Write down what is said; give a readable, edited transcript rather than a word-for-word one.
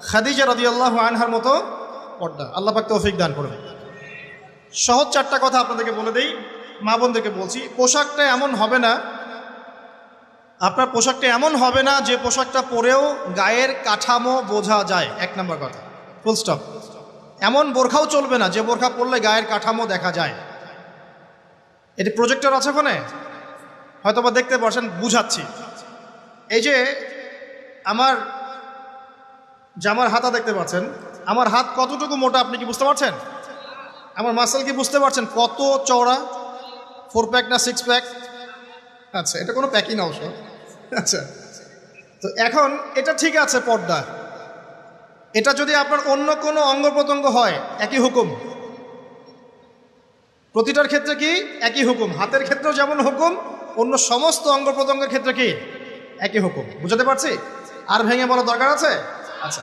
খাদিজা রাদিয়াল্লাহু আনহার মতো পর্দা। আল্লাহ পাক তৌফিক দান করবে। সহজ চারটা কথা আপনাদেরকে বলে দেই, মা বোনদেরকে বলছি। পোশাকটা এমন হবে না, আপনার পোশাকটা এমন হবে না যে পোশাকটা পরেও গায়ের কাঠামো বোঝা যায়। এক নম্বর কথা, ফুল স্টপ। এমন বোরখাও চলবে না যে বোরখা পরলে গায়ের কাঠামো দেখা যায়। এটি প্রজেক্টর আছে ওখানে, হয়তো বা দেখতে পাচ্ছেন, বুঝাচ্ছি। এই যে আমার জামার হাতা দেখতে পাচ্ছেন, আমার হাত কতটুকু মোটা আপনি কি বুঝতে পারছেন? আমার মাসল কি বুঝতে পারছেন কত চওড়া? 4 প্যাক না 6 প্যাক? আচ্ছা, এটা কোনো প্যাকই না অবশ্য। আচ্ছা, তো এখন এটা ঠিক আছে পর্দা। এটা যদি আপনার অন্য কোনো অঙ্গ প্রত্যঙ্গ হয় একই হুকুম। প্রতিটার ক্ষেত্রে কি একই হুকুম? হাতের ক্ষেত্রেও যেমন হুকুম, অন্য সমস্ত অঙ্গ প্রত্যঙ্গের ক্ষেত্রে কি একই হুকুম। বুঝাতে পারছি? আর ভেঙে বলার দরকার আছে?